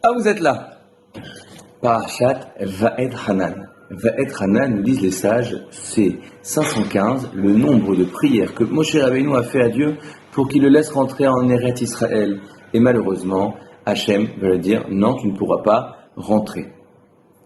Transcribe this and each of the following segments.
Ah, vous êtes là. Parashat Va'ed Hanan. Va'ed Hanan, nous disent les sages, c'est 515, le nombre de prières que Moshe Rabbeinu a fait à Dieu pour qu'il le laisse rentrer en Eretz Israël. Et malheureusement, Hachem va lui dire, non, tu ne pourras pas rentrer.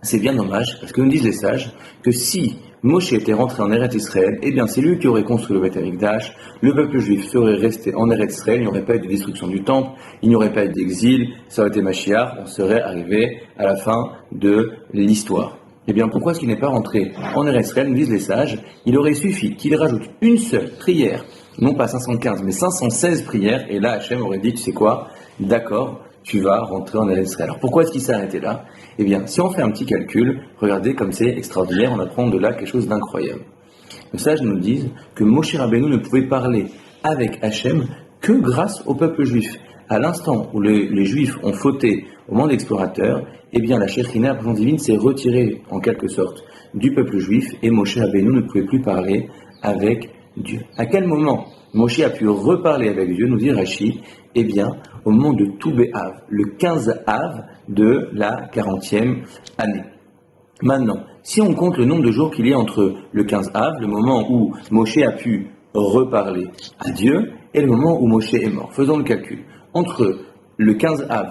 C'est bien dommage, parce que nous disent les sages, que si Moshe était rentré en Eretz Israël, eh bien c'est lui qui aurait construit le Beth Amikdash, le peuple juif serait resté en Eretz Israël, il n'y aurait pas eu de destruction du temple, il n'y aurait pas eu d'exil, ça aurait été Mashiach, on serait arrivé à la fin de l'histoire. Eh bien pourquoi est-ce qu'il n'est pas rentré en Eretz Israël, nous disent les sages, il aurait suffi qu'il rajoute une seule prière, non pas 515, mais 516 prières, et là Hachem aurait dit, tu sais quoi, d'accord, tu vas rentrer en Eretz Israël. Alors pourquoi est-ce qu'il s'est arrêté là? Eh bien, si on fait un petit calcul, regardez comme c'est extraordinaire, on apprend de là quelque chose d'incroyable. Les sages nous disent que Moshe Rabbeinu ne pouvait parler avec Hachem que grâce au peuple juif. À l'instant où les juifs ont fauté au monde explorateur, eh bien la Shekhinah, la présence divine, s'est retirée en quelque sorte du peuple juif et Moshe Rabbeinu ne pouvait plus parler avec Dieu. À quel moment Moshe a pu reparler avec Dieu, nous dit Rashi? Eh bien, au moment de Tou B'Av, le 15 Av de la 40e année. Maintenant, si on compte le nombre de jours qu'il y a entre le 15 Av, le moment où Moshe a pu reparler à Dieu, et le moment où Moshe est mort. Faisons le calcul. Entre le 15 Av,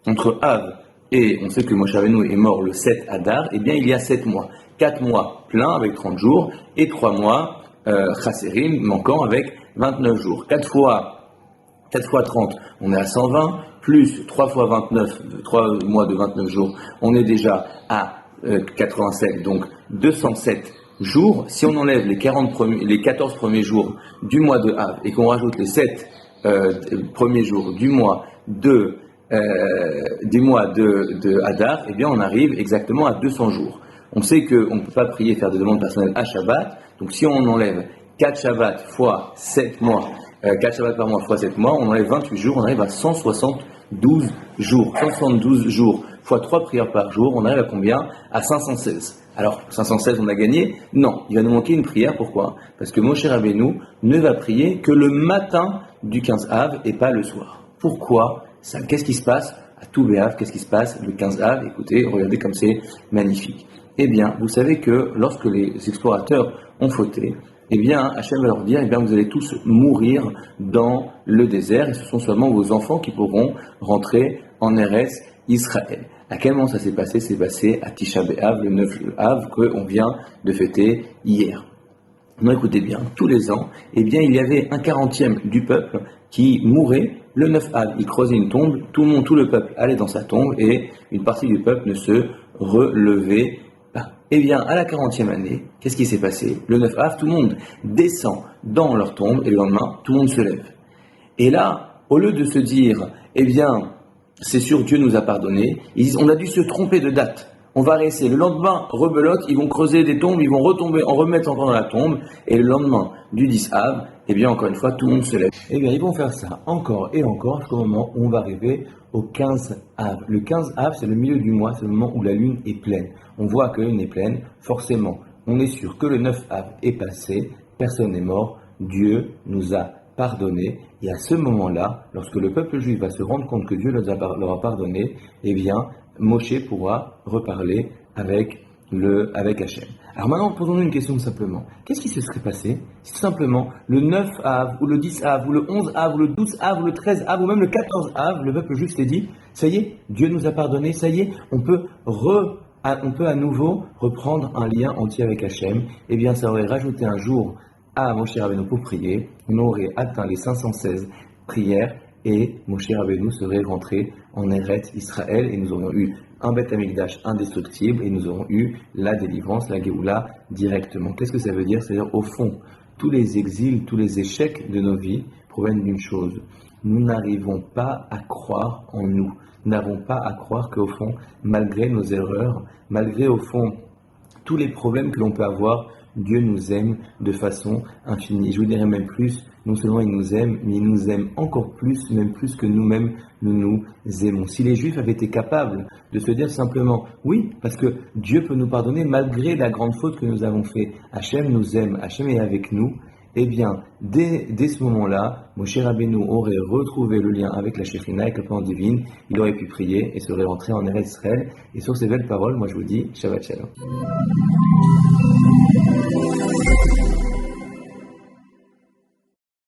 entre Av et on sait que Moshe Rabbeinu est mort le 7 Adar, eh bien il y a 7 mois. 4 mois pleins avec 30 jours et 3 mois Chasserim manquant avec 29 jours. 4 fois 30, on est à 120, plus 3 fois 29, 3 mois de 29 jours, on est déjà à 87, donc 207 jours. Si on enlève les 14 premiers jours du mois de Av et qu'on rajoute les 7 premiers jours du mois de Hadar, eh bien on arrive exactement à 200 jours. On sait qu'on ne peut pas prier et faire des demandes personnelles à Shabbat, donc si on enlève 4 Shabbats fois 7 mois, 4 Shabbats par mois fois 7 mois, on enlève 28 jours, on arrive à 172 jours. 172 jours fois 3 prières par jour, on arrive à combien? À 516. Alors, 516, on a gagné? Non, il va nous manquer une prière, pourquoi? Parce que Moshe Rabbeinu ne va prier que le matin du 15 Av et pas le soir. Pourquoi ça? Qu'est-ce qui se passe à Tou B'Av? Qu'est-ce qui se passe le 15 Av? Écoutez, regardez comme c'est magnifique. Eh bien, vous savez que lorsque les explorateurs ont fauté, eh bien, Hachem va leur dire, eh bien, vous allez tous mourir dans le désert, et ce sont seulement vos enfants qui pourront rentrer en Eretz Israël. À quel moment ça s'est passé? C'est passé à Tisha B'Av, le 9 Av, qu'on vient de fêter hier. Non, écoutez bien, tous les ans, eh bien, il y avait un 40e du peuple qui mourait le 9 Av. Il creusait une tombe, tout le peuple allait dans sa tombe, et une partie du peuple ne se relevait pas. Eh bien, à la 40e année, qu'est-ce qui s'est passé? Le 9 Av, tout le monde descend dans leur tombe, et le lendemain, tout le monde se lève. Et là, au lieu de se dire, eh bien, c'est sûr, Dieu nous a pardonné, ils disent, on a dû se tromper de date. On va rester. Le lendemain, rebelote, ils vont creuser des tombes, ils vont retomber, en remettre encore dans la tombe, et le lendemain du 10 Av, eh bien, encore une fois, tout le monde se lève. Eh bien, ils vont faire ça encore et encore, jusqu'au moment où on va arriver au 15 Av. Le 15 Av, c'est le milieu du mois, c'est le moment où la lune est pleine. On voit que la lune est pleine, forcément, on est sûr que le 9 Av est passé, personne n'est mort, Dieu nous a pardonné, et à ce moment-là, lorsque le peuple juif va se rendre compte que Dieu leur a pardonné, eh bien, Moshe pourra reparler avec Hachem. Alors maintenant, posons-nous une question simplement. Qu'est-ce qui se serait passé si tout simplement le 9 Av, ou le 10 Av, ou le 11 Av, ou le 12 Av, ou le 13 Av, ou même le 14 Av, le peuple juif s'est dit, ça y est, Dieu nous a pardonné, ça y est, on peut à nouveau reprendre un lien entier avec Hachem. Eh bien, ça aurait rajouté un jour à Moshe Rabbeinu pour prier, on aurait atteint les 516 prières, et Moshe Rabbeinu serait rentré en Eretz Israël, et nous aurions eu un Beth Amikdash indestructible, et nous aurions eu la délivrance, la Géoula, directement. Qu'est-ce que ça veut dire? C'est-à-dire, au fond, tous les exils, tous les échecs de nos vies proviennent d'une chose. Nous n'arrivons pas à croire en nous. Nous n'avons pas à croire qu'au fond, malgré nos erreurs, malgré, au fond, tous les problèmes que l'on peut avoir, Dieu nous aime de façon infinie. Je vous dirais même plus, non seulement il nous aime, mais il nous aime encore plus, même plus que nous-mêmes, nous aimons. Si les Juifs avaient été capables de se dire simplement, oui, parce que Dieu peut nous pardonner malgré la grande faute que nous avons faite, Hachem nous aime, Hachem est avec nous, eh bien, dès ce moment-là, Moshe Rabbeinu aurait retrouvé le lien avec la Shekhinah, avec la présence divine, il aurait pu prier et serait rentré en Eretz Israël. Et sur ces belles paroles, moi je vous dis Shabbat Shalom.